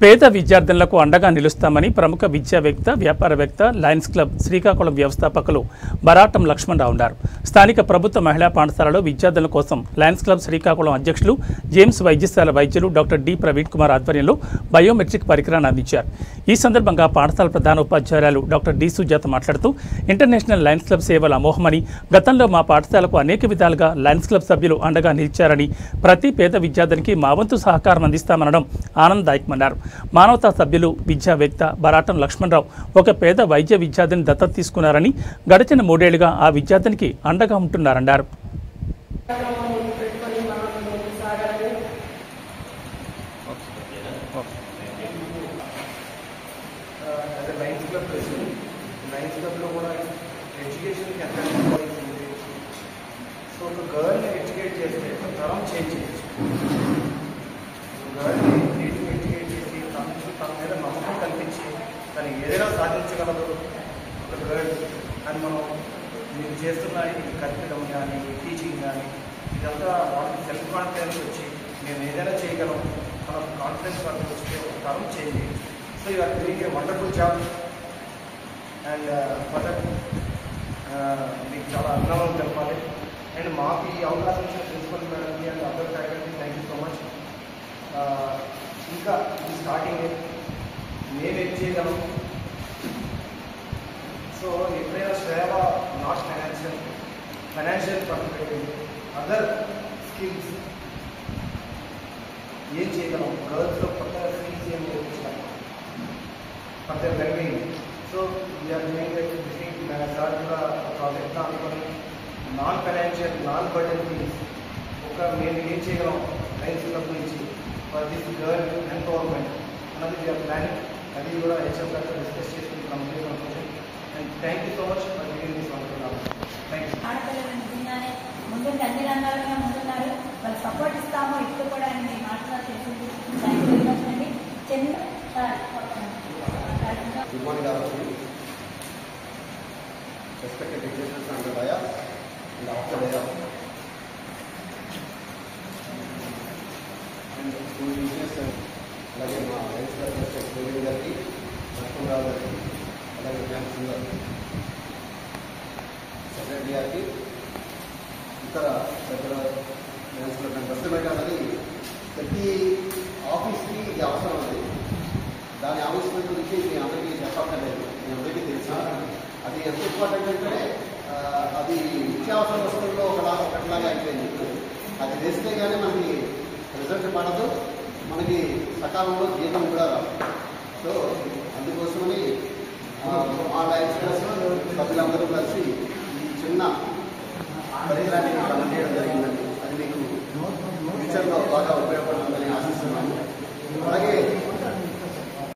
పేద విద్యార్థులకు అండగా నిలుస్తామని ప్రముఖ విద్యావేత్త వ్యాపారవేత్త లయన్స్ క్లబ్ శ్రీకాకుళం వ్యవస్థాపకులు బరాటం లక్ష్మణరావు అన్నారు. స్థానిక ప్రభుత్వ మహిళా పాఠశాలలో విద్యార్థుల కోసం లయన్స్ క్లబ్ శ్రీకాకుళం అధ్యక్షులు జేమ్స్ వైద్యశాల వైద్యులు డాక్టర్ డి ప్రవీణ్ కుమార్ ఆధ్వర్యంలో బయోమెట్రిక్ పరికరాన్ని అందించారు. ఈ సందర్భంగా పాఠశాల ప్రధాన ఉపాధ్యాయురాలు డాక్టర్ డి సుజాత మాట్లాడుతూ ఇంటర్నేషనల్ లయన్స్ క్లబ్ సేవలు అమోఘమని, గతంలో మా పాఠశాలకు అనేక విధాలుగా లయన్స్ క్లబ్ సభ్యులు అండగా నిలిచారని, ప్రతి పేద విద్యార్థినికి మా వంతు సహకారం అందిస్తామనడం ఆనందదాయకమన్నారు. మానవతా సభ్యులు విద్యావేత్త బరాటం లక్ష్మణరావు ఒక పేద వైద్య విద్యార్థిని దత్తత తీసుకున్నారని, గడిచిన 3 ఏళ్లుగా ఆ విద్యార్థినికి అండగా ఉంటున్నారన్నారు. తను ఏదైనా సాధించగలదు ఒక గర్ల్ అని మనం మీరు చేస్తున్న ఈ కరికులం కానీ టీచింగ్ కానీ ఇదంతా వాళ్ళకి సెల్ఫ్ కాన్ఫిడెన్స్ వచ్చి మేము ఏదైనా చేయగలం మన కాన్ఫిడెన్స్ వాళ్ళకి వస్తే ఒక తరం change. So you are doing a wonderful job and for మీకు చాలా అభినందనలు తెలపాలి. అండ్ మాకు ఈ అవకాశం ఇచ్చిన ప్రిన్సిపల్ మేడంకి and other faculty thank you so much. ఇంకా ఈ స్టార్టింగ్ మేము ఏం చేయగలం. సో ఎప్పుడైనా సేవ not financial perspective other skills ఏం చేయగలం. గర్ల్స్లో కొత్తగా స్కిల్స్ ఏం నేర్పించాలి for their wellbeing. So we are doing sir కూడా ప్రాజెక్ట్గా అనుకొని non financial non burden things ఒక మేము ఏం చేయగలం లయన్స్ క్లబ్ నుంచి ఫర్ దిస్ గర్ల్ ఎంపవర్మెంట్ అన్నది వీఆర్ ప్లానింగ్. అది కూడా హెచ్ఎం గారితో డిస్కస్ చేసుకుని కంప్లీట్ అనుకుంటుంది. And thank you so much for giving this wonderful. Thank you. ఆడపిల్లలు నిజంగానే ముందుండి అన్ని రంగాలుగా ముందున్నారు. వాళ్ళు సపోర్ట్ ఇస్తాము ఇప్పుడు కూడా అని మాట్లాడారు చేసింది. థ్యాంక్ యూ వెరీ మచ్ అండి. Chandra good morning all. Respected educations and Daya and after Daya and school teachers అలాగే మా లయన్స్ క్లబ్ ప్రెసిడెంట్ ప్రవీణ్ గారికి, లక్ష్మణరావు గారికి, అలాగే శ్యామ్ గారికి, సెక్రటరీ గారికి, ఇతర పెద్దల లయన్స్ క్లబ్ మెంబర్స్ పెట్టాలని ప్రతి ఆఫీస్కి ఇది అవసరం ఉంది. దాని ఆవశ్యకత గురించి మీ అందరికీ చెప్పక్కర్లేదు, మీ అందరికీ తెలుసు. అది ఎంత ఇంపార్టెంట్ అంటే అది నిత్యావసర వస్తువుల్లో ఒకటిలాగా అయిపోయింది. అది వేస్తే కానీ మనకి రిజల్ట్ పడదు, మనకి సకాలంలో జీతం కూడా రాదు. సో అందుకోసమని మా లయన్స్ క్లబ్ సభ్యులందరూ కలిసి ఈ చిన్న పరికరాన్ని పనిచేయడం జరిగిందండి. అది మీకు ఫ్యూచర్లో బాగా